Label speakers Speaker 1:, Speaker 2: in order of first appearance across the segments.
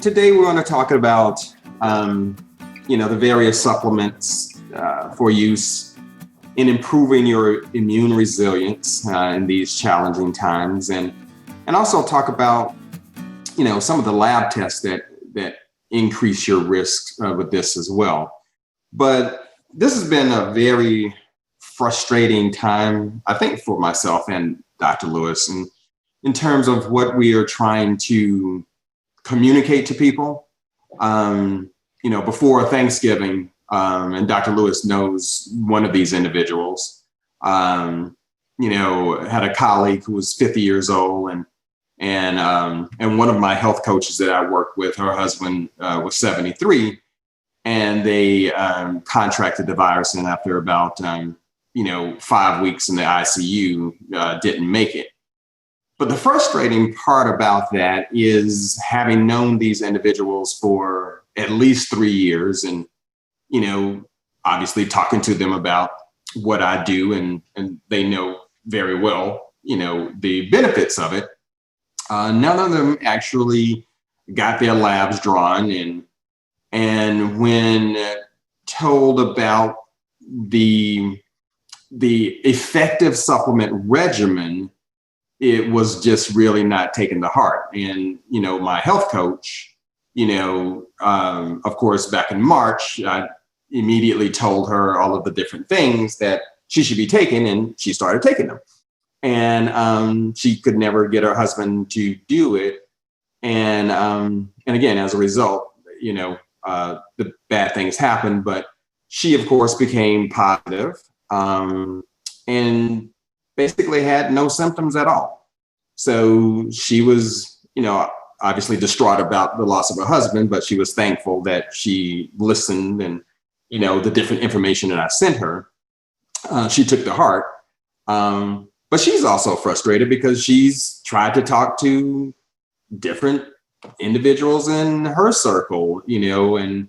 Speaker 1: today we're going to talk about, the various supplements for use in improving your immune resilience in these challenging times, and also talk about, some of the lab tests that increase your risk with this as well. But this has been a very frustrating time, I think, for myself and Dr. Lewis, and in terms of what we are trying to communicate to people. Before Thanksgiving, and Dr. Lewis knows one of these individuals, had a colleague who was 50 years old, and one of my health coaches that I worked with, her husband was 73, and they contracted the virus, and after about 5 weeks in the ICU, didn't make it. But the frustrating part about that is, having known these individuals for at least 3 years, and obviously talking to them about what I do, and they know very well the benefits of it. None of them actually got their labs drawn, and when told about the effective supplement regimen, it was just really not taken to heart. And my health coach, of course, back in March, I immediately told her all of the different things that she should be taking, and she started taking them. And she could never get her husband to do it. And again, as a result, the bad things happened. But she, of course, became positive, and basically had no symptoms at all. So she was, obviously distraught about the loss of her husband, but she was thankful that she listened, and, the different information that I sent her, she took to heart. But she's also frustrated because she's tried to talk to different individuals in her circle, and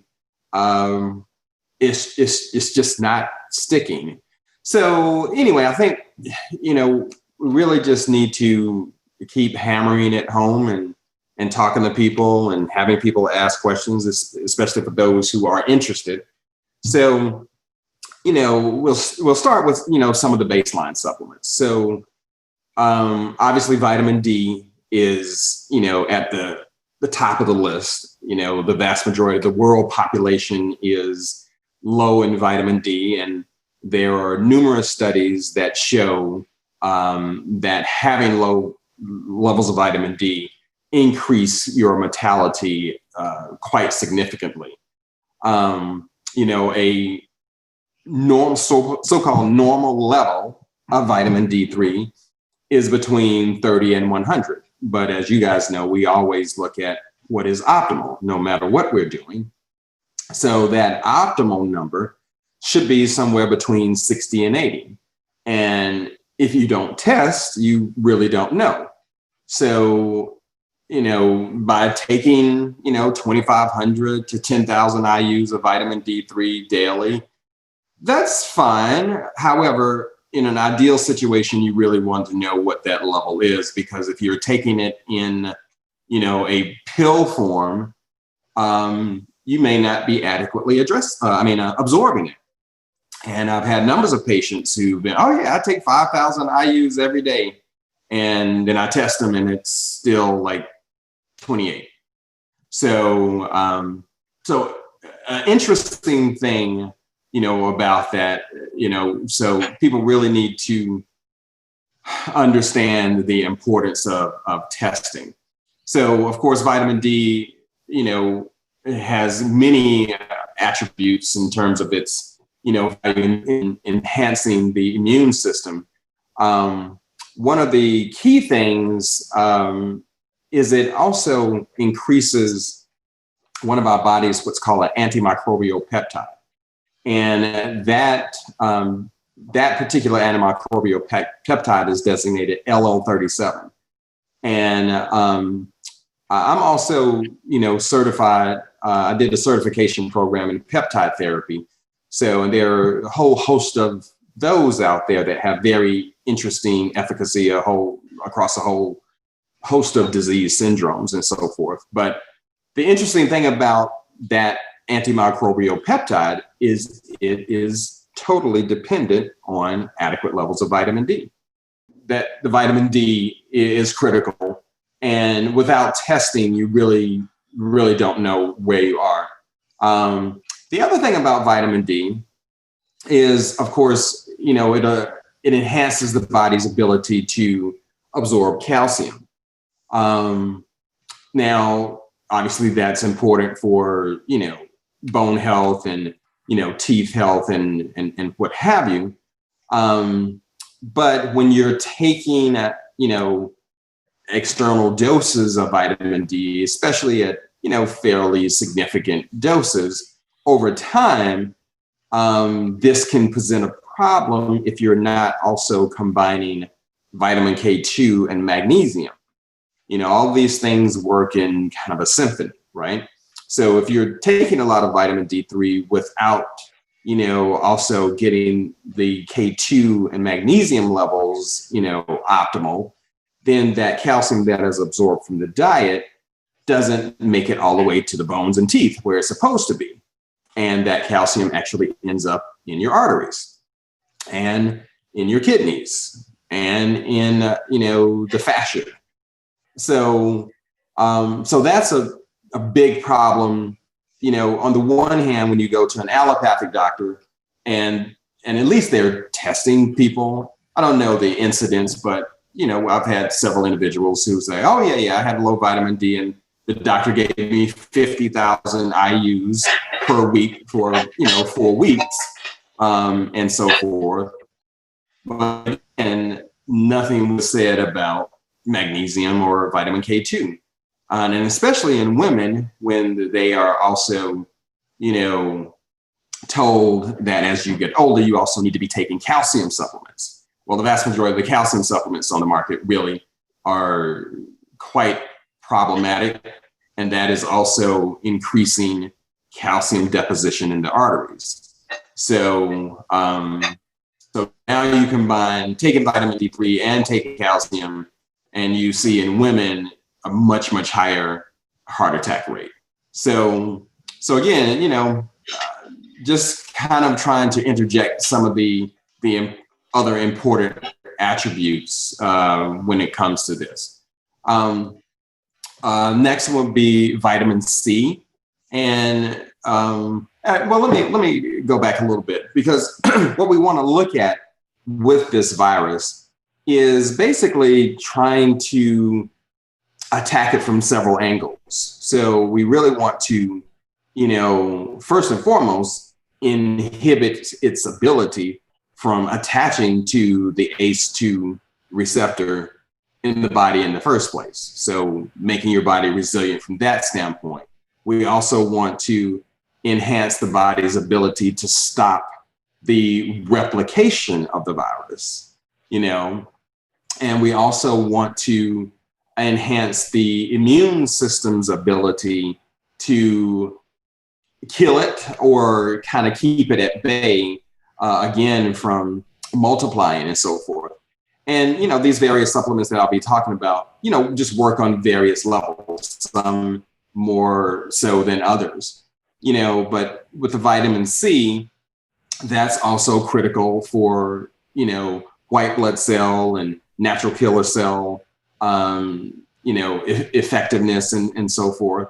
Speaker 1: it's just not sticking. So anyway, I think, we really just need to keep hammering it home, and talking to people, and having people ask questions, especially for those who are interested. So, we'll start with, some of the baseline supplements. So obviously vitamin D is, at the top of the list. The vast majority of the world population is low in vitamin D, and there are numerous studies that show that having low levels of vitamin D increase your mortality quite significantly. A normal, so-called normal level of vitamin D3 is between 30 and 100. But as you guys know, we always look at what is optimal, no matter what we're doing. So that optimal number should be somewhere between 60 and 80. And if you don't test, you really don't know. So, by taking, 2,500 to 10,000 IUs of vitamin D3 daily, that's fine. However, in an ideal situation, you really want to know what that level is, because if you're taking it in, a pill form, you may not be adequately absorbing it. And I've had numbers of patients who've been, oh yeah, I take 5,000 IUs every day. And then I test them and it's still like 28. So, interesting thing, about that, so people really need to understand the importance of testing. So of course, vitamin D, has many attributes in terms of its, in enhancing the immune system. One of the key things is it also increases one of our body's what's called an antimicrobial peptide. And that particular antimicrobial peptide is designated LO37. And I'm also, certified. I did a certification program in peptide therapy. So, and there are a whole host of those out there that have very interesting efficacy across a whole host of disease syndromes and so forth. But The interesting thing about that antimicrobial peptide is it is totally dependent on adequate levels of vitamin D. That the vitamin D is critical. And without testing, you really don't know where you are. The other thing about vitamin D is, of course, it enhances the body's ability to absorb calcium. Now, obviously, that's important for bone health and teeth health and what have you. But when you're taking external doses of vitamin D, especially at fairly significant doses over time, this can present a problem if you're not also combining vitamin K2 and magnesium. All these things work in kind of a symphony, right? So if you're taking a lot of vitamin D3 without, also getting the K2 and magnesium levels, optimal, then that calcium that is absorbed from the diet doesn't make it all the way to the bones and teeth where it's supposed to be. And that calcium actually ends up in your arteries and in your kidneys and in, the fascia. So that's a big problem. On the one hand, when you go to an allopathic doctor and at least they're testing people, I don't know the incidence, but I've had several individuals who say, oh yeah, I had low vitamin D and the doctor gave me 50,000 IUs per week for 4 weeks, and so forth. But and nothing was said about magnesium or vitamin K2. And especially in women, when they are also, told that as you get older, you also need to be taking calcium supplements. Well, the vast majority of the calcium supplements on the market really are quite problematic. And that is also increasing calcium deposition in the arteries. So now you combine taking vitamin D3 and taking calcium, and you see in women a much, much higher heart attack rate. So again, just kind of trying to interject some of the other important attributes when it comes to this. Next would be vitamin C. And let me go back a little bit, because what we want to look at with this virus is basically trying to attack it from several angles. So we really want to, first and foremost, inhibit its ability from attaching to the ACE2 receptor in the body in the first place. So making your body resilient from that standpoint. We also want to enhance the body's ability to stop the replication of the virus, and we also want to enhance the immune system's ability to kill it or kind of keep it at bay, again, from multiplying and so forth. And, these various supplements that I'll be talking about, just work on various levels, some more so than others, but with the vitamin C, that's also critical for, white blood cell and natural killer cell, effectiveness and so forth.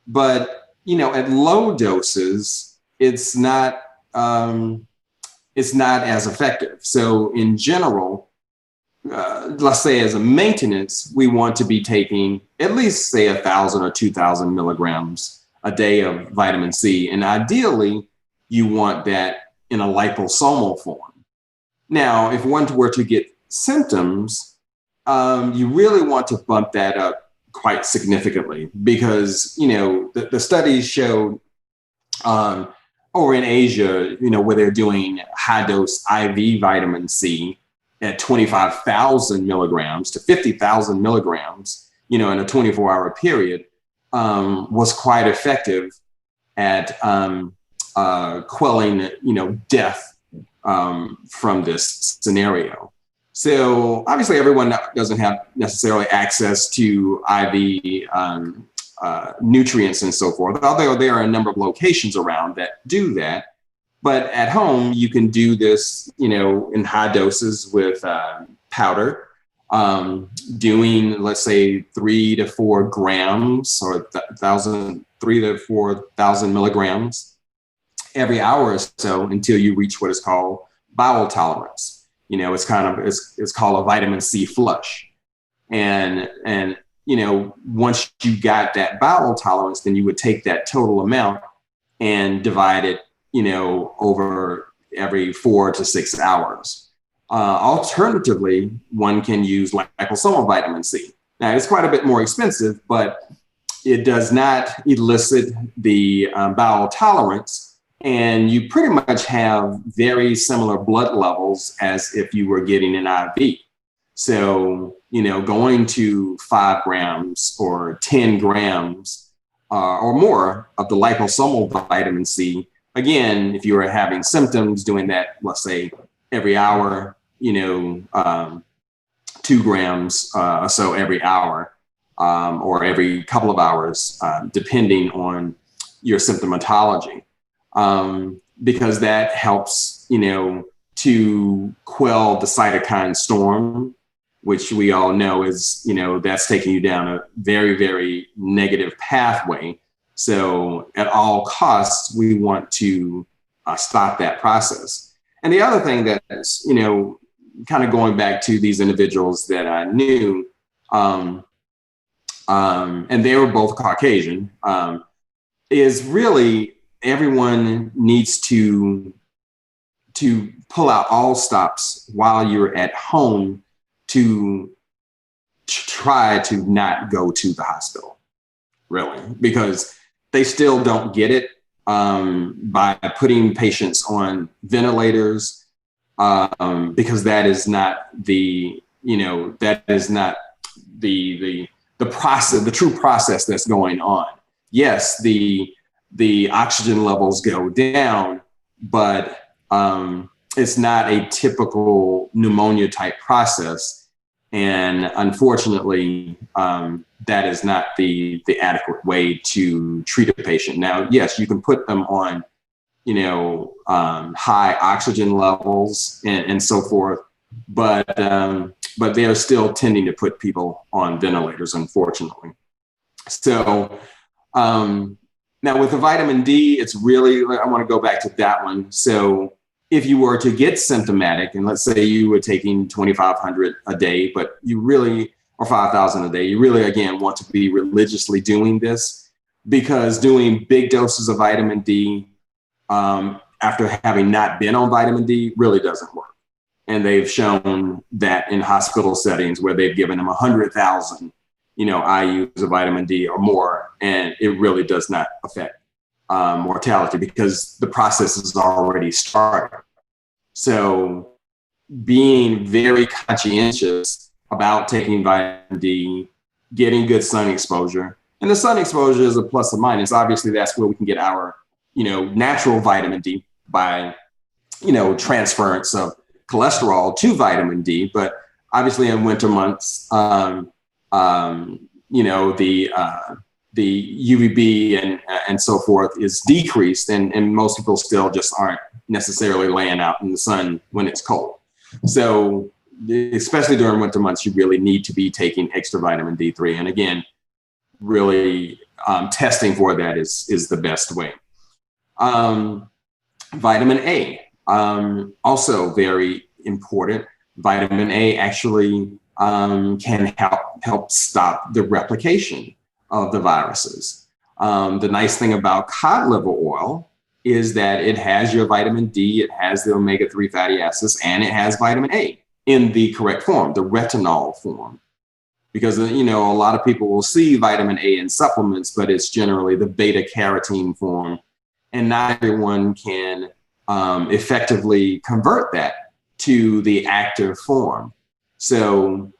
Speaker 1: But, at low doses, it's not as effective. So in general, let's say as a maintenance, we want to be taking at least, say, 1,000 or 2,000 milligrams a day of vitamin C. And ideally, you want that in a liposomal form. Now, if one were to get symptoms, you really want to bump that up quite significantly, because, the studies showed over in Asia, where they're doing high dose IV vitamin C at 25,000 milligrams to 50,000 milligrams, in a 24-hour period, was quite effective at quelling, death from this scenario. So obviously everyone doesn't have necessarily access to IV nutrients and so forth. Although there are a number of locations around that do that, but at home you can do this, in high doses with powder, doing, let's say, 3 to 4 grams or 3 to 4,000 milligrams every hour or so until you reach what is called bowel tolerance. It's called a vitamin C flush. And once you got that bowel tolerance, then you would take that total amount and divide it, over every 4 to 6 hours. Alternatively, one can use liposomal vitamin C. Now, it's quite a bit more expensive, but it does not elicit the bowel tolerance, and you pretty much have very similar blood levels as if you were getting an IV. So, going to 5 grams or 10 grams or more of the liposomal vitamin C, again, if you were having symptoms, doing that, let's say, every hour, 2 grams or so every hour, or every couple of hours, depending on your symptomatology, because that helps, to quell the cytokine storm, which we all know is, that's taking you down a very, very negative pathway. So at all costs, we want to stop that process. And the other thing that's, kind of going back to these individuals that I knew, and they were both Caucasian, is really everyone needs to pull out all stops while you're at home to try to not go to the hospital, really, because they still don't get it by putting patients on ventilators, because that is not the process, the true process that's going on. Yes, the oxygen levels go down, but it's not a typical pneumonia type process. And unfortunately, that is not the adequate way to treat a patient. Now, yes, you can put them on, high oxygen levels and so forth, but they are still tending to put people on ventilators, unfortunately. So now with the vitamin D, it's really, I want to go back to that one. So if you were to get symptomatic, and let's say you were taking 2,500 a day, but you really, or 5,000 a day, you really, again, want to be religiously doing this, because doing big doses of vitamin D after having not been on vitamin D really doesn't work. And they've shown that in hospital settings where they've given them 100,000, IUs of vitamin D or more, and it really does not affect mortality because the process is already started. So being very conscientious about taking vitamin D, getting good sun exposure, and the sun exposure is a plus or minus. Obviously, that's where we can get our, natural vitamin D by, transference of cholesterol to vitamin D. But obviously in winter months, the UVB and so forth is decreased, and most people still just aren't necessarily laying out in the sun when it's cold. So especially during winter months, you really need to be taking extra vitamin D3. And again, really testing for that is the best way. Vitamin A, also very important. Vitamin A actually can help stop the replication of the viruses. The nice thing about cod liver oil is that it has your vitamin D, it has the omega-3 fatty acids, and it has vitamin A in the correct form, the retinol form. Because, a lot of people will see vitamin A in supplements, but it's generally the beta carotene form. And not everyone can effectively convert that to the active form. So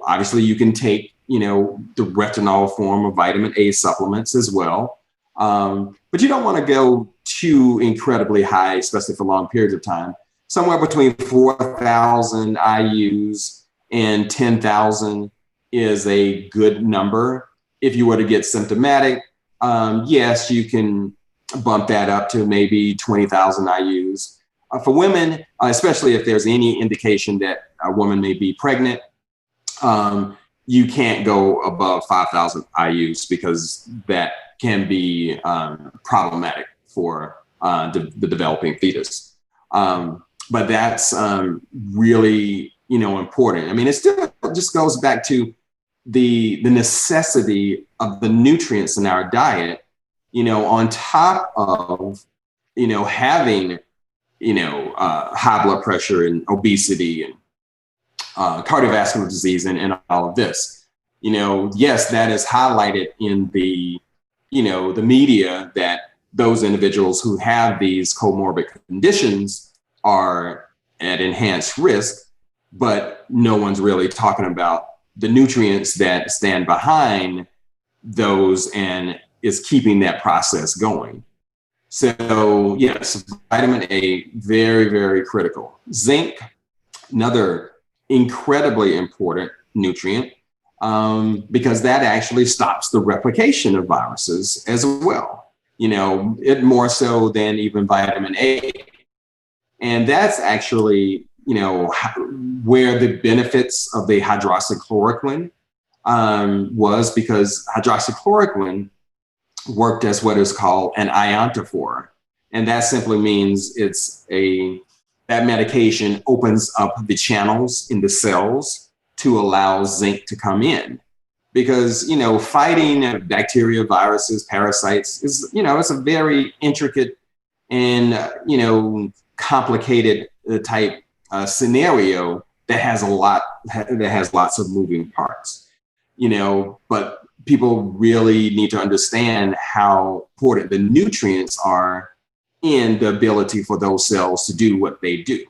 Speaker 1: obviously you can take, the retinol form of vitamin A supplements as well. But you don't want to go too incredibly high, especially for long periods of time. Somewhere between 4,000 IUs and 10,000 is a good number. If you were to get symptomatic, yes, you can bump that up to maybe 20,000 IUs. For women, especially if there's any indication that a woman may be pregnant, you can't go above 5,000 IUs because that can be problematic for the developing fetus. But that's really, important. I mean, it still just goes back to the necessity of the nutrients in our diet, on top of, having, high blood pressure and obesity and cardiovascular disease and all of this. Yes, that is highlighted in the media, that those individuals who have these comorbid conditions are at enhanced risk, but no one's really talking about the nutrients that stand behind those and is keeping that process going. So yes, vitamin A, very, very critical. Zinc, another incredibly important nutrient, because that actually stops the replication of viruses as well. It more so than even vitamin A. And that's actually, where the benefits of the hydroxychloroquine was, because hydroxychloroquine worked as what is called an iontophore. And that simply means that medication opens up the channels in the cells to allow zinc to come in. Because, fighting bacteria, viruses, parasites is, it's a very intricate and, complicated type scenario that has lots of moving parts, but people really need to understand how important the nutrients are in the ability for those cells to do what they do.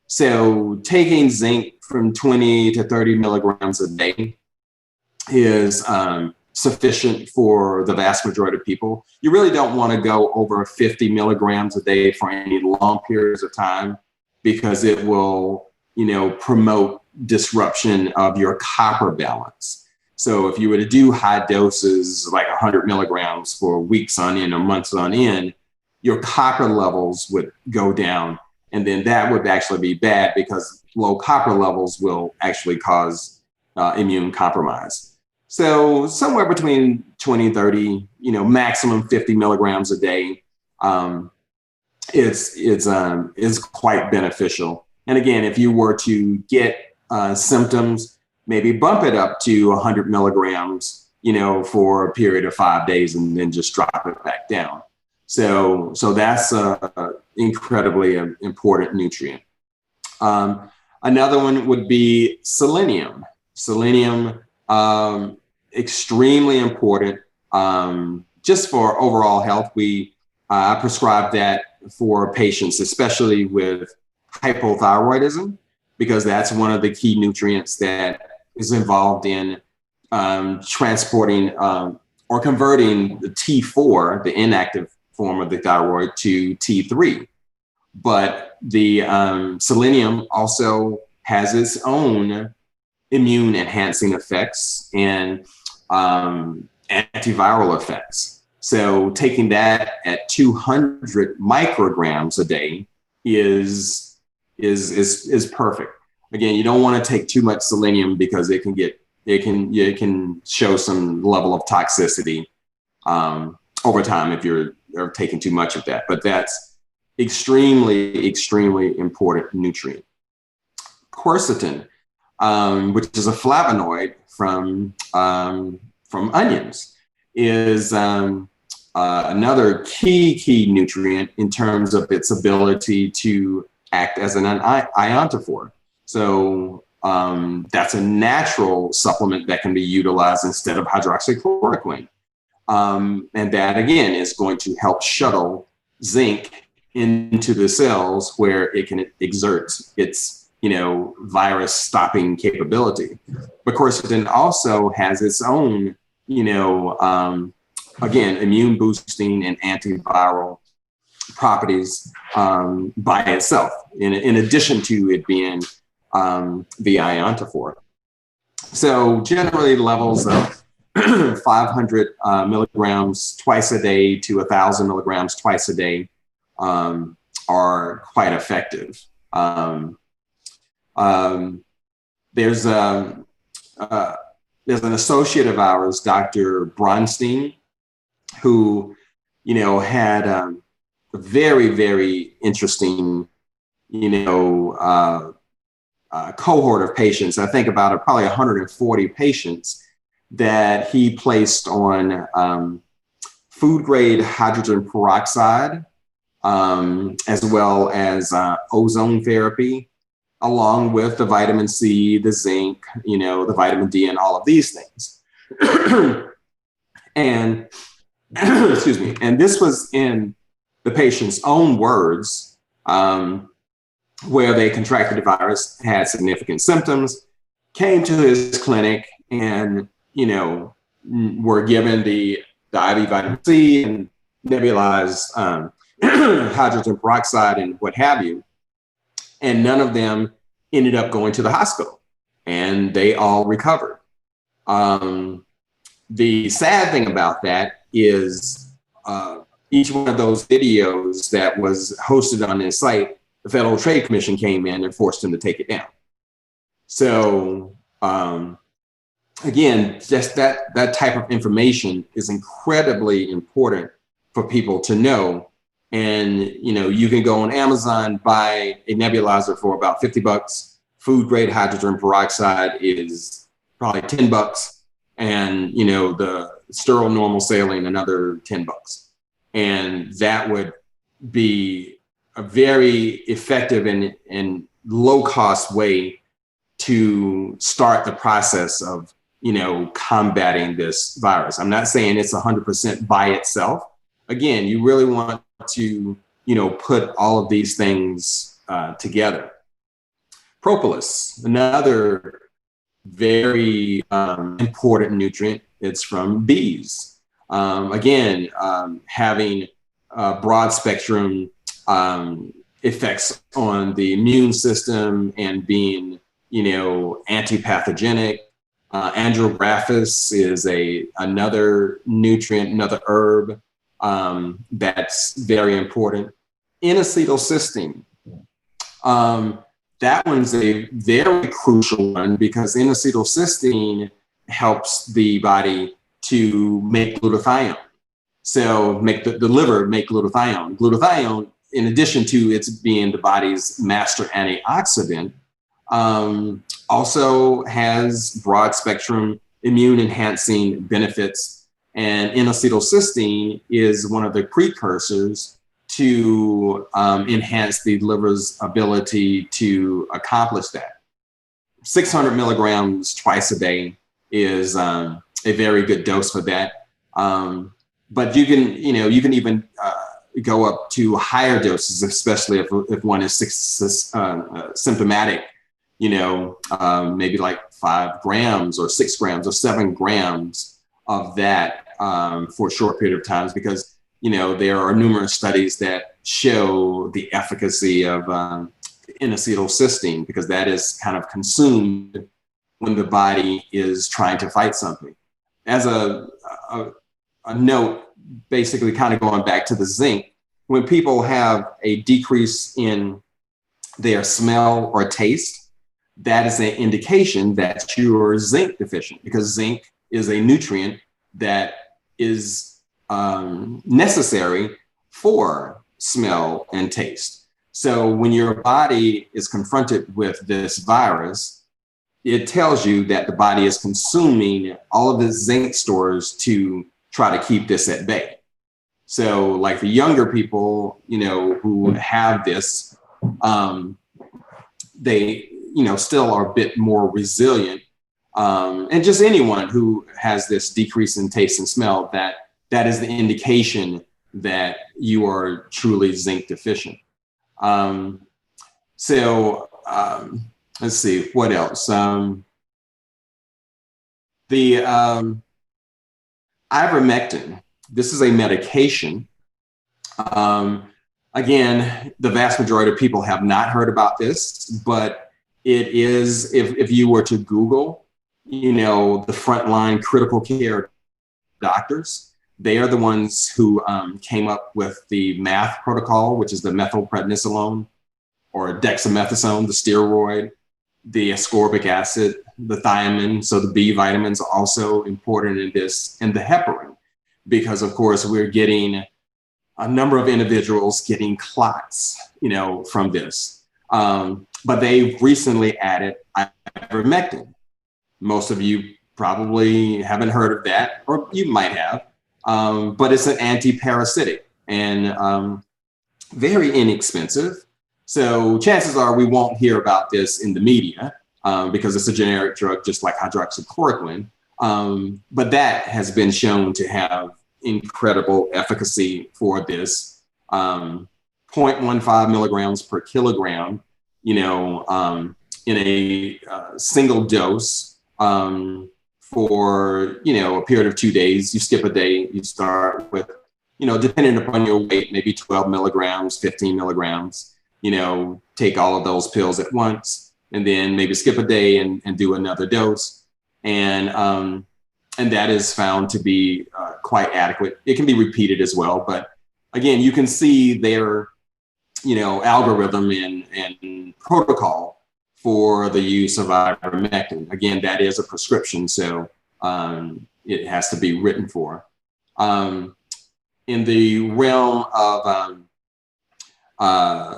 Speaker 1: So taking zinc from 20 to 30 milligrams a day is sufficient for the vast majority of people. You really don't want to go over 50 milligrams a day for any long periods of time, because it will, promote disruption of your copper balance. So if you were to do high doses, like 100 milligrams for weeks on end or months on end, your copper levels would go down. And then that would actually be bad, because low copper levels will actually cause immune compromise. So somewhere between 20 and 30, maximum 50 milligrams a day is quite beneficial. And again, if you were to get symptoms, maybe bump it up to 100 milligrams, for a period of 5 days, and then just drop it back down. So that's a incredibly important nutrient. Another one would be selenium. Selenium, extremely important, just for overall health. I prescribe that for patients, especially with hypothyroidism, because that's one of the key nutrients that is involved in transporting or converting the T4, the inactive form of the thyroid, to T3. But the selenium also has its own immune enhancing effects and antiviral effects. So taking that at 200 micrograms a day is perfect. Again, you don't want to take too much selenium, because it can show some level of toxicity over time if you're taking too much of that. But that's extremely, extremely important nutrient. Quercetin, which is a flavonoid from onions, is another key nutrient in terms of its ability to act as an iontophore. So that's a natural supplement that can be utilized instead of hydroxychloroquine. And that, again, is going to help shuttle zinc into the cells where it can exert its, virus stopping capability. But quercetin also has its own, again, immune boosting and antiviral properties by itself, in addition to it being the iontophore. So generally levels of 500 milligrams twice a day to 1,000 milligrams twice a day are quite effective. There's an associate of ours, Dr. Bronstein, who, had a very, very interesting, cohort of patients. I think about probably 140 patients that he placed on food grade hydrogen peroxide, as well as ozone therapy, along with the vitamin C, the zinc, the vitamin D, and all of these things. And excuse me. And this was in the patient's own words, where they contracted the virus, had significant symptoms, came to his clinic, and were given the IV vitamin C and nebulized hydrogen peroxide and what have you. And none of them ended up going to the hospital, and they all recovered. The sad thing about that is each one of those videos that was hosted on this site, the Federal Trade Commission came in and forced them to take it down. So again, just that type of information is incredibly important for people to know. And you can go on Amazon, buy a nebulizer for about $50. Food grade hydrogen peroxide is probably $10, and the sterile normal saline another $10. And that would be a very effective and low cost way to start the process of combating this virus. I'm not saying it's 100% by itself. Again, you really want to put all of these things together. Propolis, another very important nutrient. It's from bees. Again, having broad spectrum effects on the immune system and being, antipathogenic. Andrographis is another nutrient, another herb that's very important. N-acetylcysteine. That one's a very crucial one because N-acetylcysteine helps the body to make glutathione. So make the liver make glutathione. Glutathione, in addition to its being the body's master antioxidant, also has broad spectrum immune enhancing benefits. And N-acetylcysteine is one of the precursors to enhance the liver's ability to accomplish that. 600 milligrams twice a day is a very good dose for that. But you can even go up to higher doses, especially if one is symptomatic. Maybe like 5 grams or 6 grams or 7 grams of that for a short period of time, because there are numerous studies that show the efficacy of N-acetylcysteine, because that is kind of consumed when the body is trying to fight something. As a note, basically kind of going back to the zinc, when people have a decrease in their smell or taste, that is an indication that you're zinc deficient, because zinc is a nutrient that is necessary for smell and taste. So when your body is confronted with this virus, it tells you that the body is consuming all of the zinc stores to try to keep this at bay. So like the younger people, who have this, they, still are a bit more resilient. And just anyone who has this decrease in taste and smell, that is the indication that you are truly zinc deficient. Let's see, what else? The ivermectin, this is a medication. Again, the vast majority of people have not heard about this, but it is, if you were to Google, the frontline critical care doctors. They are the ones who came up with the MATH protocol, which is the methylprednisolone or dexamethasone, the steroid, the ascorbic acid, the thiamine. So the B vitamins are also important in this, and the heparin, because of course we're getting a number of individuals getting clots, from this. But they've recently added ivermectin. Most of you probably haven't heard of that, or you might have, but it's an anti-parasitic and very inexpensive. So chances are we won't hear about this in the media because it's a generic drug, just like hydroxychloroquine. But that has been shown to have incredible efficacy for this. 0.15 milligrams per kilogram, in a single dose for, a period of 2 days. You skip a day, you start with, depending upon your weight, maybe 12 milligrams, 15 milligrams, take all of those pills at once, and then maybe skip a day and do another dose. And that is found to be quite adequate. It can be repeated as well, but again, you can see their, algorithm and protocol for the use of ivermectin. Again, that is a prescription, so it has to be written for. In the realm of,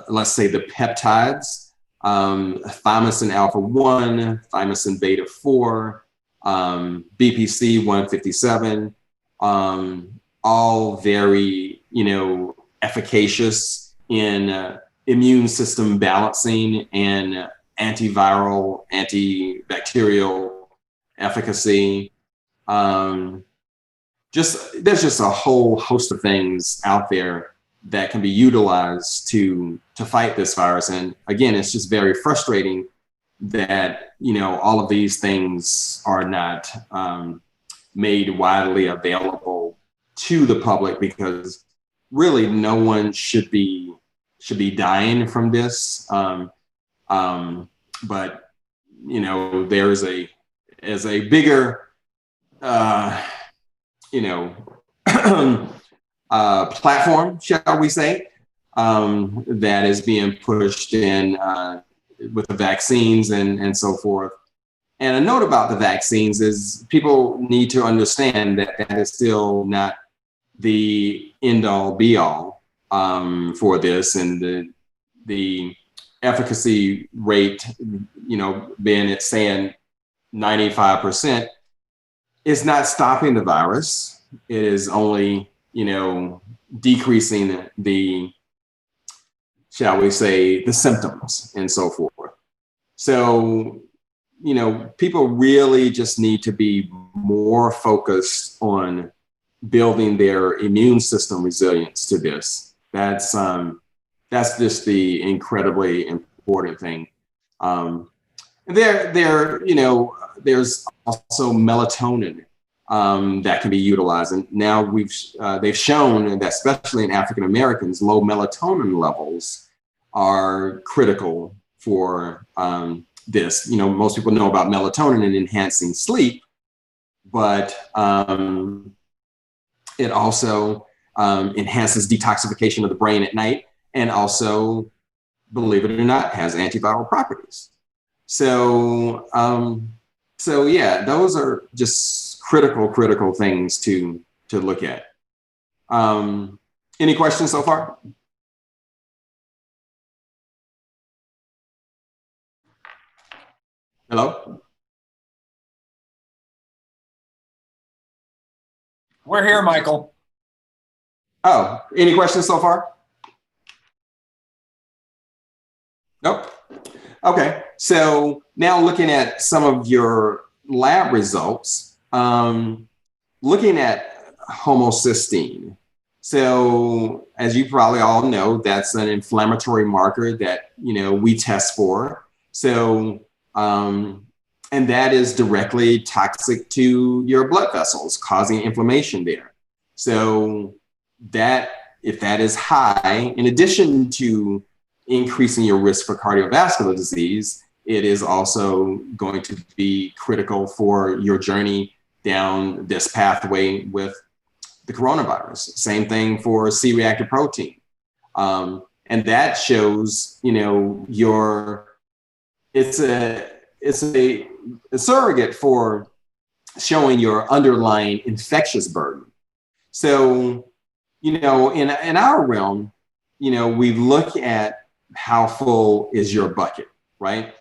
Speaker 1: let's say, the peptides, thymosin alpha-1, thymosin beta-4, BPC 157, all very, efficacious in immune system balancing and antiviral, antibacterial efficacy. There's just a whole host of things out there that can be utilized to fight this virus. And again, it's just very frustrating that, all of these things are not made widely available to the public, because really no one should be dying from this. But there is a bigger platform, shall we say, that is being pushed in with the vaccines and so forth. And a note about the vaccines is people need to understand that that is still not the end all be all for this, and the efficacy rate, being at saying 95%, is not stopping the virus. It is only, decreasing the, shall we say, the symptoms and so forth. So, people really just need to be more focused on building their immune system resilience to this. That's just the incredibly important thing. There's also melatonin that can be utilized, and now they've shown that especially in African Americans, low melatonin levels are critical for this. Most people know about melatonin and enhancing sleep, but it also enhances detoxification of the brain at night, and also, believe it or not, has antiviral properties. So yeah, those are just critical things to look at. Any questions so far? Hello?
Speaker 2: We're here, Michael.
Speaker 1: Oh, any questions so far? Nope. Okay, so now looking at some of your lab results, looking at homocysteine. So as you probably all know, that's an inflammatory marker that, we test for. So, and that is directly toxic to your blood vessels, causing inflammation there. So that, if that is high, in addition to increasing your risk for cardiovascular disease, it is also going to be critical for your journey down this pathway with the coronavirus. Same thing for C-reactive protein. And that shows, it's a surrogate for showing your underlying infectious burden. So, in our realm, we look at how full is your bucket, right?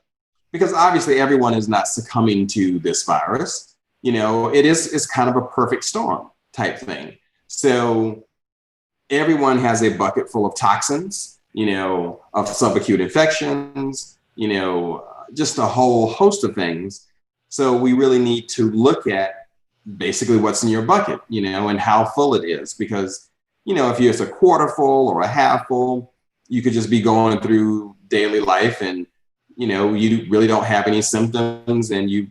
Speaker 1: Because obviously everyone is not succumbing to this virus. It's kind of a perfect storm type thing. So everyone has a bucket full of toxins, of subacute infections, just a whole host of things. So we really need to look at basically what's in your bucket, and how full it is. Because, if it's a quarter full or a half full, you could just be going through daily life and, you really don't have any symptoms and you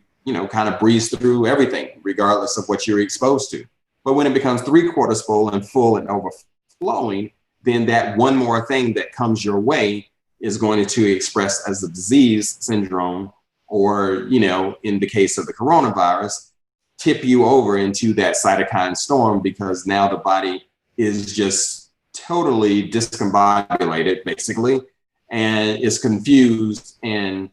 Speaker 1: kind of breeze through everything regardless of what you're exposed to. But when it becomes 3/4 full and overflowing, then that one more thing that comes your way is going to express as a disease syndrome, or, in the case of the coronavirus, tip you over into that cytokine storm, because now the body is just totally discombobulated, basically, and is confused and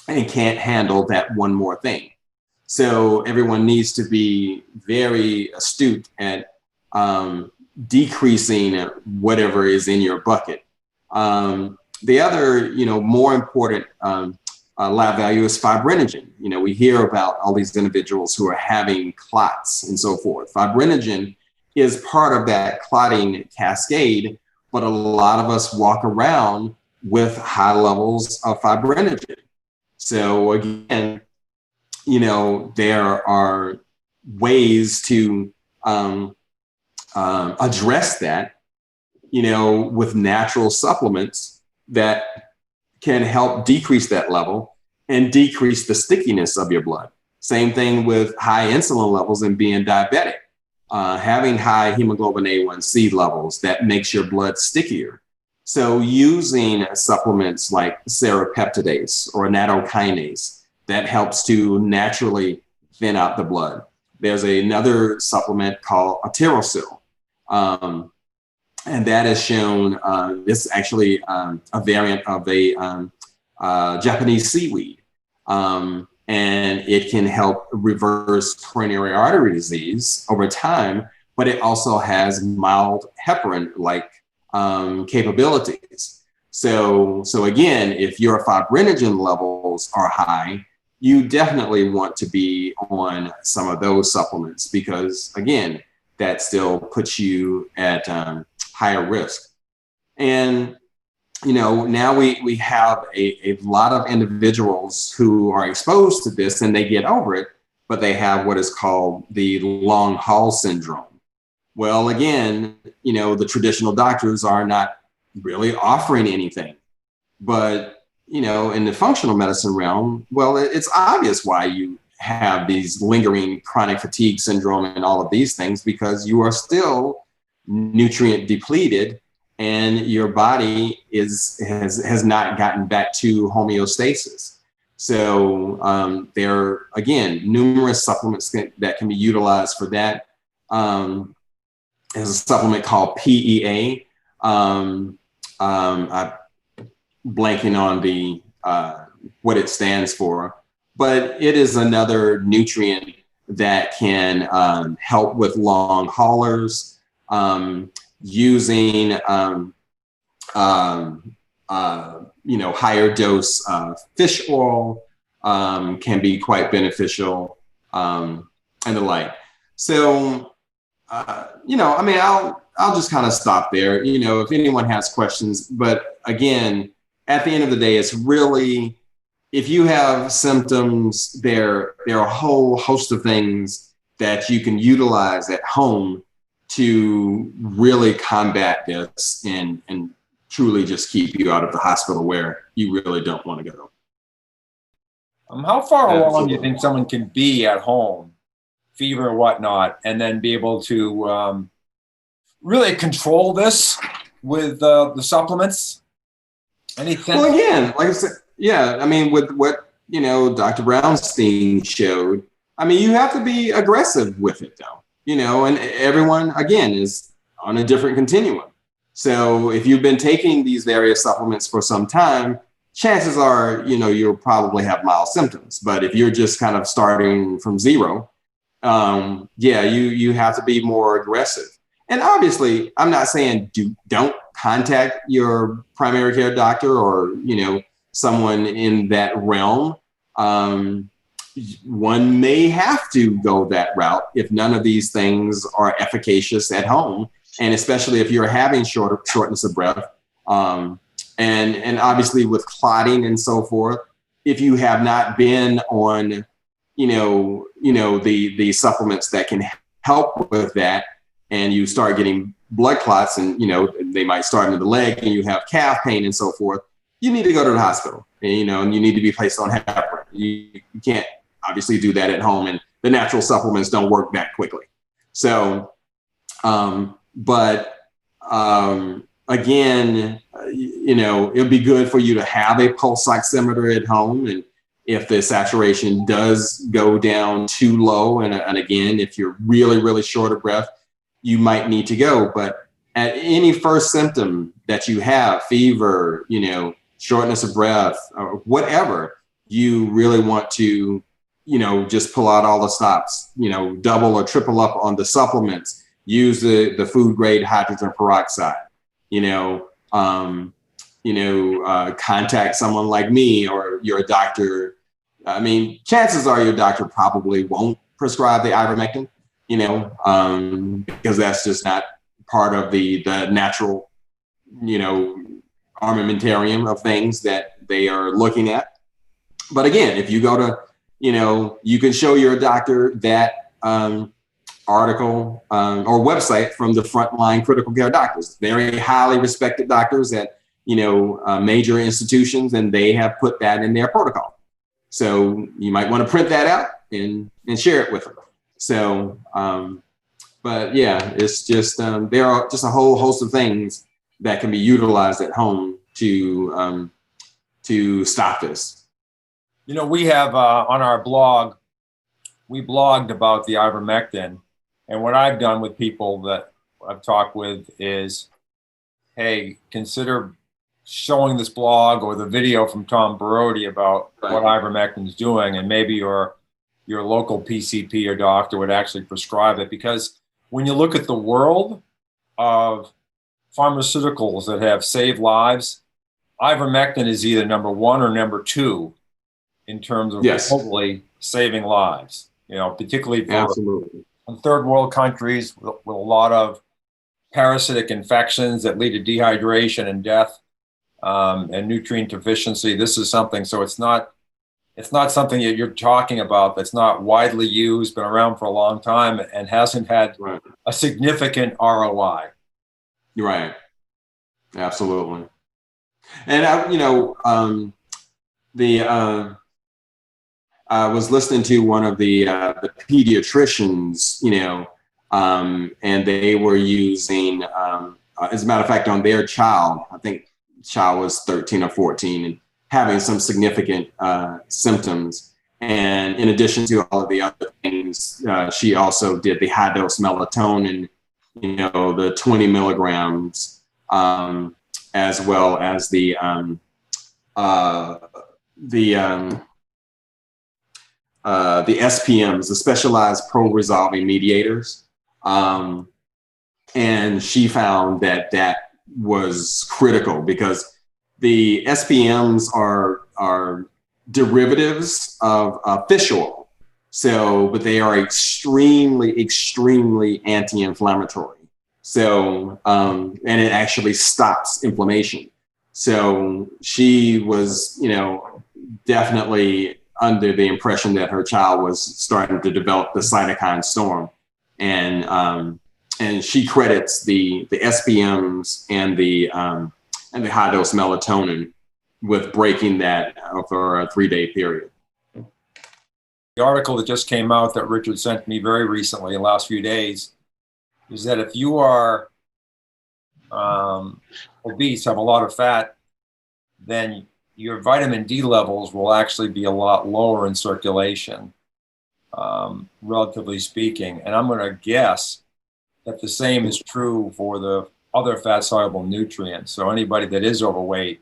Speaker 1: can't handle that one more thing. So everyone needs to be very astute at decreasing whatever is in your bucket. The other, more important lab value is fibrinogen. We hear about all these individuals who are having clots and so forth. Fibrinogen is part of that clotting cascade, but a lot of us walk around with high levels of fibrinogen. So again, there are ways to address that, with natural supplements that can help decrease that level and decrease the stickiness of your blood. Same thing with high insulin levels and being diabetic. Having high hemoglobin A1C levels, that makes your blood stickier. So using supplements like serrapeptidase or nattokinase, that helps to naturally thin out the blood. There's another supplement called Aterosil. And that is shown, it's actually a variant of a Japanese seaweed. And it can help reverse coronary artery disease over time, but it also has mild heparin-like capabilities. So again, if your fibrinogen levels are high, you definitely want to be on some of those supplements, because again, that still puts you at higher risk. And now we have a lot of individuals who are exposed to this and they get over it, but they have what is called the long haul syndrome. Well, again, the traditional doctors are not really offering anything, but in the functional medicine realm, well, it's obvious why you have these lingering chronic fatigue syndrome and all of these things, because you are still nutrient depleted and your body has not gotten back to homeostasis. So there are, again, numerous supplements that can be utilized for that. There's a supplement called PEA. I'm blanking on the what it stands for, but it is another nutrient that can help with long haulers. Using higher dose fish oil can be quite beneficial, and the like. So I'll just kind of stop there. If anyone has questions, but again, at the end of the day, it's really, if you have symptoms, there are a whole host of things that you can utilize at home to really combat this and truly just keep you out of the hospital where you really don't want to go.
Speaker 2: How far along do you think someone can be at home, fever or whatnot, and then be able to really control this with the supplements? Anything?
Speaker 1: Well, again, like I said, yeah, I mean, with what, Dr. Brownstein showed, I mean, you have to be aggressive with it though, and everyone, again, is on a different continuum. So if you've been taking these various supplements for some time, chances are, you'll probably have mild symptoms. But if you're just kind of starting from zero, yeah, you have to be more aggressive. And obviously, I'm not saying don't contact your primary care doctor or someone in that realm. Um, One may have to go that route if none of these things are efficacious at home, and especially if you're having shortness of breath, and obviously with clotting and so forth. If you have not been on the supplements that can help with that, and you start getting blood clots, and they might start in the leg, and you have calf pain and so forth, you need to go to the hospital, and you need to be placed on heparin. You can't obviously do that at home, and the natural supplements don't work that quickly. So, again, it'll be good for you to have a pulse oximeter at home, and if the saturation does go down too low, and again, if you're really, really short of breath, you might need to go. But at any first symptom that you have, fever, shortness of breath, or whatever, you really want to, just pull out all the stops, double or triple up on the supplements, use the food grade hydrogen peroxide, contact someone like me or your doctor. I mean, chances are your doctor probably won't prescribe the ivermectin, because that's just not part of the natural, armamentarium of things that they are looking at. But again, if you go to, you can show your doctor that article or website from the frontline critical care doctors, very highly respected doctors at, major institutions, and they have put that in their protocol. So you might want to print that out and share it with them. So, but yeah, it's just, there are just a whole host of things that can be utilized at home to stop this.
Speaker 2: We have on our blog, we blogged about the ivermectin, and what I've done with people that I've talked with is, hey, consider showing this blog or the video from Tom Barodi about what ivermectin is doing, and maybe your local PCP or doctor would actually prescribe it. Because when you look at the world of pharmaceuticals that have saved lives, ivermectin is either number one or number two in terms of globally saving lives, particularly for third world countries with a lot of parasitic infections that lead to dehydration and death, and nutrient deficiency. This is something, so it's not something that you're talking about that's not widely used, been around for a long time, and hasn't had a significant ROI.
Speaker 1: Right. Absolutely. And I was listening to one of the pediatricians, and they were using, as a matter of fact, on their child, I think child was 13 or 14, and having some significant symptoms. And in addition to all of the other things, she also did the high dose melatonin, the 20 milligrams, as well as the SPMs, the specialized pro-resolving mediators. And she found that was critical, because the SPMs are derivatives of fish oil. So, but they are extremely, extremely anti-inflammatory. So, and it actually stops inflammation. So she was, definitely under the impression that her child was starting to develop the cytokine storm. And she credits the SPMs and the high dose melatonin with breaking that for a 3-day period.
Speaker 2: The article that just came out that Richard sent me very recently in the last few days is that if you are obese, have a lot of fat, then your vitamin D levels will actually be a lot lower in circulation, relatively speaking. And I'm going to guess that the same is true for the other fat soluble nutrients. So anybody that is overweight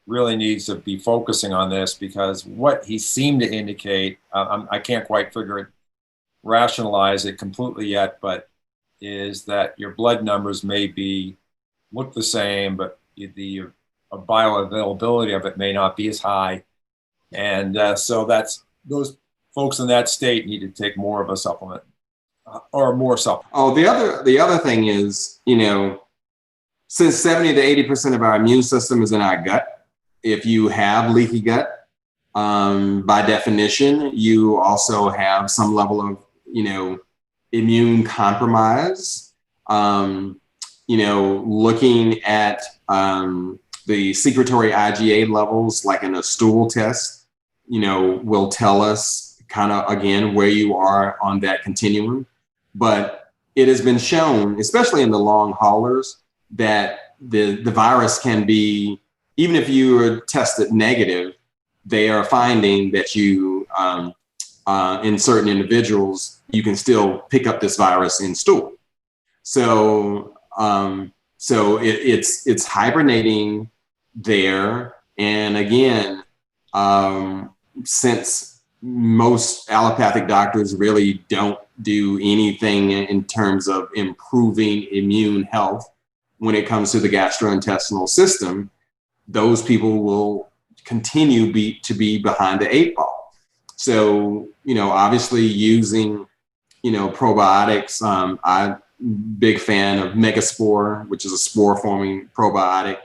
Speaker 2: really needs to be focusing on this, because what he seemed to indicate, I can't quite rationalize it completely yet, but is that your blood numbers may look the same, but the bioavailability of it may not be as high. And so those folks in that state need to take more of a supplement or more supplement.
Speaker 1: Oh, the other thing is, since 70 to 80% of our immune system is in our gut, if you have leaky gut, by definition, you also have some level of, immune compromise. Looking at the secretory IgA levels, like in a stool test, will tell us kind of, again, where you are on that continuum. But it has been shown, especially in the long haulers, that the virus can be, even if you are tested negative, they are finding that you, in certain individuals, you can still pick up this virus in stool. So, it's hibernating there. And again, since most allopathic doctors really don't do anything in terms of improving immune health when it comes to the gastrointestinal system, those people will continue to be behind the 8 ball. So, obviously using, probiotics, I'm big fan of Megaspore, which is a spore forming probiotic,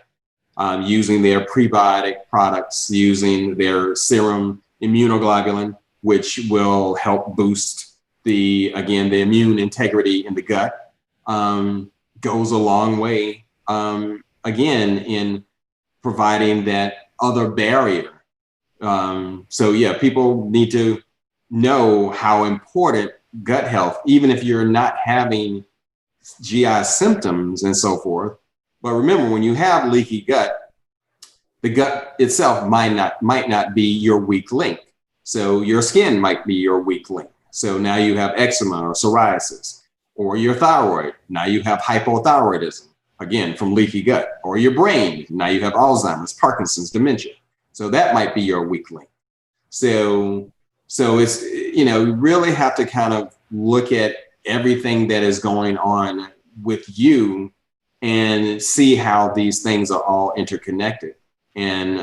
Speaker 1: using their prebiotic products, using their serum immunoglobulin, which will help boost the immune integrity in the gut, goes a long way, again, in providing that other barrier. So yeah, people need to know how important gut health, even if you're not having GI symptoms and so forth. But remember, when you have leaky gut, the gut itself might not be your weak link. So your skin might be your weak link. So now you have eczema or psoriasis, or your thyroid. Now you have hypothyroidism, again, from leaky gut, or your brain. Now you have Alzheimer's, Parkinson's, dementia. So that might be your weak link. So it's, you really have to kind of look at everything that is going on with you and see how these things are all interconnected and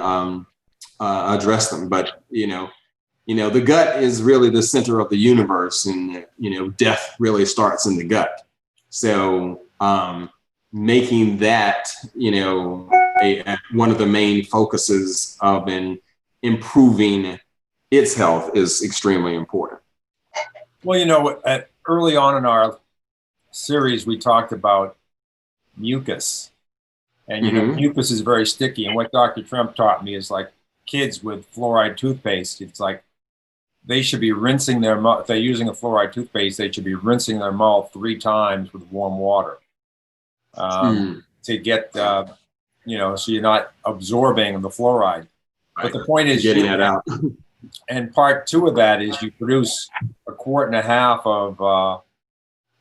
Speaker 1: address them. But, the gut is really the center of the universe, and, death really starts in the gut. So making that, one of the main focuses of improving its health is extremely important.
Speaker 2: Well, early on in our series, we talked about mucus. And, mucus is very sticky. And what Dr. Trump taught me is, like, kids with fluoride toothpaste, it's like they should be rinsing their mouth. If they're using a fluoride toothpaste, they should be rinsing their mouth 3 times with warm water to get, so you're not absorbing the fluoride. But the point is
Speaker 1: getting that out.
Speaker 2: And part 2 of that is you produce 1.5 quarts of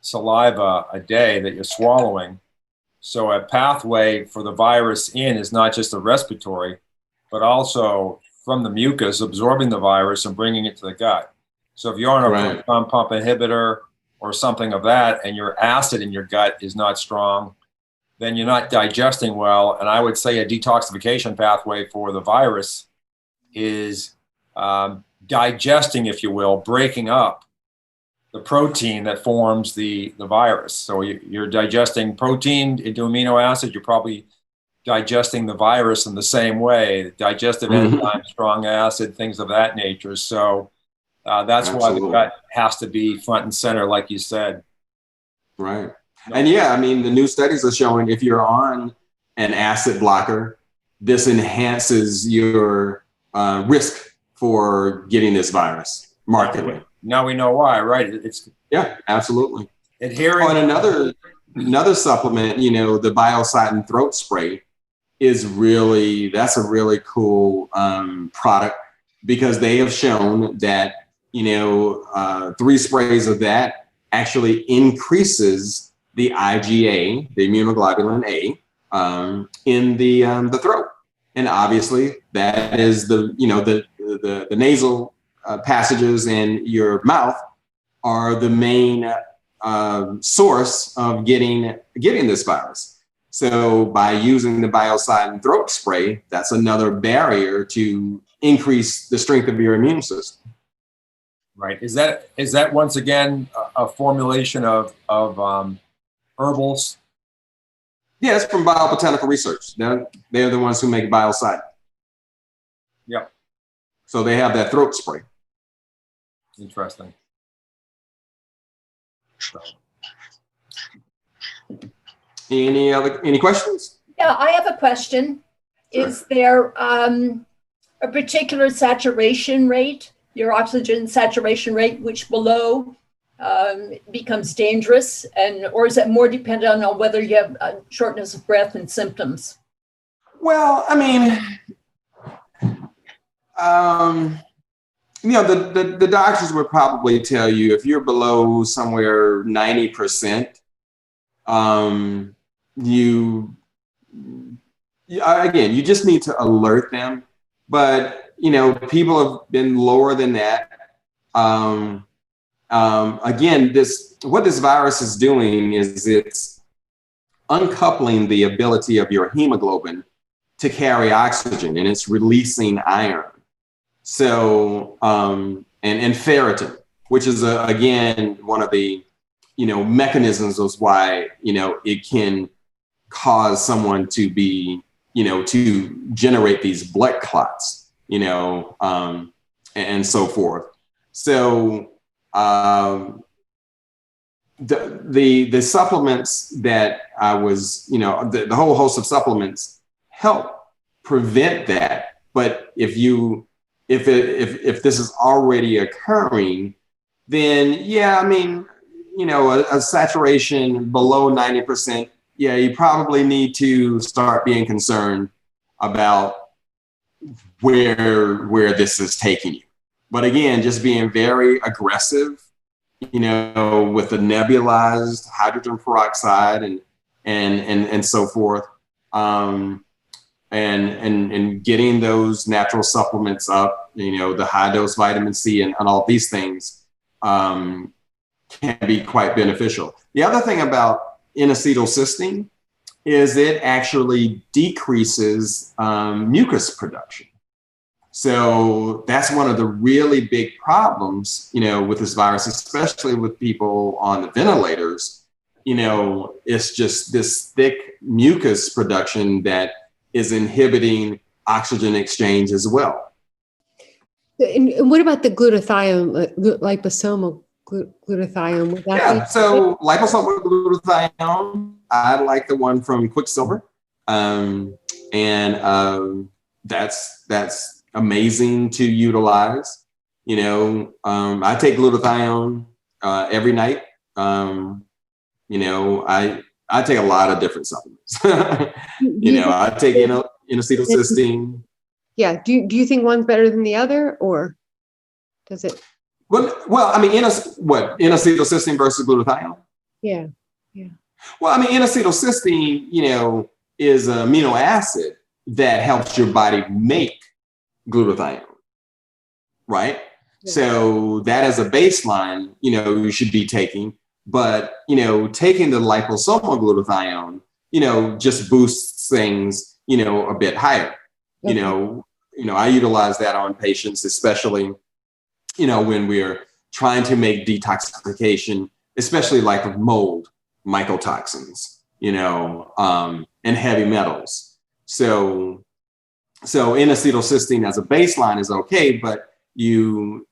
Speaker 2: saliva a day that you're swallowing. So a pathway for the virus in is not just the respiratory, but also from the mucus absorbing the virus and bringing it to the gut. So if you're on a proton pump inhibitor or something of that, and your acid in your gut is not strong, then you're not digesting well. And I would say a detoxification pathway for the virus is digesting, if you will, breaking up the protein that forms the virus. So you're digesting protein into amino acids. You're probably digesting the virus in the same way, digestive enzymes, strong acid, things of that nature. So that's why the gut has to be front and center, like you said.
Speaker 1: Right. And yeah, I mean, the new studies are showing if you're on an acid blocker, this enhances your risk for getting this virus markedly.
Speaker 2: Now we know why, right?
Speaker 1: Yeah, absolutely.
Speaker 2: Adhering.
Speaker 1: On another supplement, the Biocidin throat spray that's a really cool product, because they have shown that, 3 sprays of that actually increases the IgA, the immunoglobulin A, in the throat. And obviously that is the nasal passages in your mouth are the main source of getting this virus. So by using the Biocidin throat spray, that's another barrier to increase the strength of your immune system.
Speaker 2: Right. Is that once again a formulation of herbals?
Speaker 1: Yeah, it's from Biobotanical Research. They're the ones who make Biocidin.
Speaker 2: Yep.
Speaker 1: So they have that throat spray.
Speaker 2: Interesting.
Speaker 1: Any questions?
Speaker 3: Yeah, I have a question.
Speaker 1: Sure.
Speaker 3: Is there a particular saturation rate, your oxygen saturation rate, which below becomes dangerous, or is it more dependent on whether you have shortness of breath and symptoms?
Speaker 1: Well, I mean, the doctors would probably tell you if you're below somewhere 90%, again, you just need to alert them. But, people have been lower than that. Again, what this virus is doing is it's uncoupling the ability of your hemoglobin to carry oxygen, and it's releasing iron. So, and ferritin, which is again one of the mechanisms of why it can cause someone to be to generate these blood clots, and so forth. So the supplements that I was, the whole host of supplements help prevent that. But if this is already occurring, then yeah, I mean, a saturation below 90%, yeah, you probably need to start being concerned about where this is taking you. But again, just being very aggressive, with the nebulized hydrogen peroxide and so forth, and getting those natural supplements up, the high dose vitamin C and all these things can be quite beneficial. The other thing about N-acetylcysteine is it actually decreases mucus production. So that's one of the really big problems, with this virus, especially with people on the ventilators. It's just this thick mucus production that is inhibiting oxygen exchange as well.
Speaker 4: And what about the glutathione, liposomal glutathione?
Speaker 1: Yeah, so liposomal glutathione, I like the one from Quicksilver, and that's amazing to utilize. I take glutathione every night. I take a lot of different supplements. I take N-acetylcysteine.
Speaker 4: Yeah. Do you think one's better than the other, or does it?
Speaker 1: Well, I mean, N-acetylcysteine versus glutathione?
Speaker 4: Yeah.
Speaker 1: Well, I mean, N-acetylcysteine, is an amino acid that helps your body make glutathione, right? Yeah. So that as a baseline, you should be taking. But, taking the liposomal glutathione, just boosts things, a bit higher. Okay. I utilize that on patients, especially, when we're trying to make detoxification, especially like of mold, mycotoxins, and heavy metals. So N-acetylcysteine as a baseline is okay, but to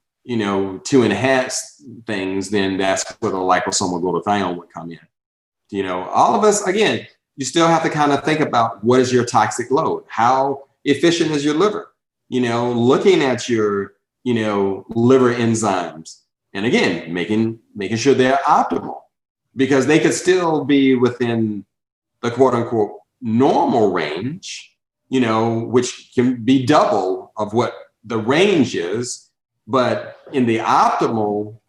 Speaker 1: enhance things, then that's where the liposomal glutathione would come in. All of us, again, you still have to kind of think about what is your toxic load? How efficient is your liver? Looking at your, liver enzymes, and again, making sure they're optimal, because they could still be within the quote unquote normal range, which can be double of what the range is. But in the optimal,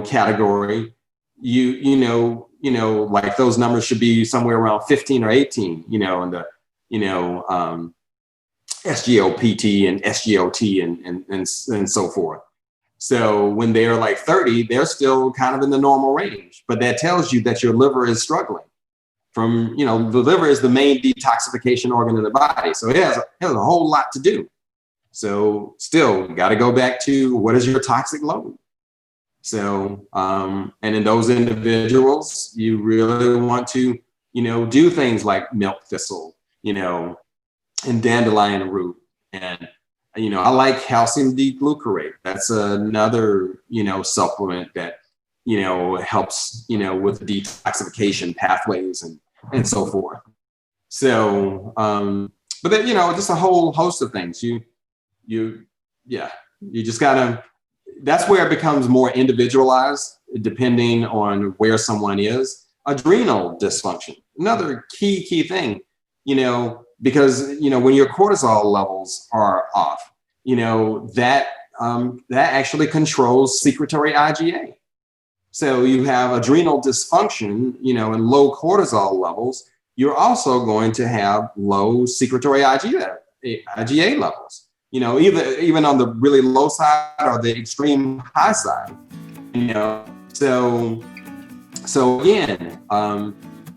Speaker 1: category, like those numbers should be somewhere around 15 or 18, in the, SGLPT and SGOT and so forth. So when they're like 30, they're still kind of in the normal range, but that tells you that your liver is struggling from, the liver is the main detoxification organ in the body. So it has a whole lot to do. So still got to go back to what is your toxic load? So, and in those individuals, you really want to, do things like milk thistle, and dandelion root. And, I like calcium D-glucarate. That's another, supplement that, helps, with the detoxification pathways and so forth. So, but then, just a whole host of things. You just gotta, that's where it becomes more individualized depending on where someone is. Adrenal dysfunction, another key thing, because, when your cortisol levels are off, that actually controls secretory IgA. So you have adrenal dysfunction, and low cortisol levels, you're also going to have low secretory IgA levels. Even on the really low side or the extreme high side, So again,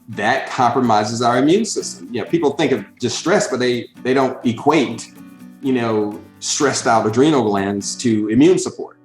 Speaker 1: that compromises our immune system. People think of just stress, but they don't equate, stressed out adrenal glands to immune support.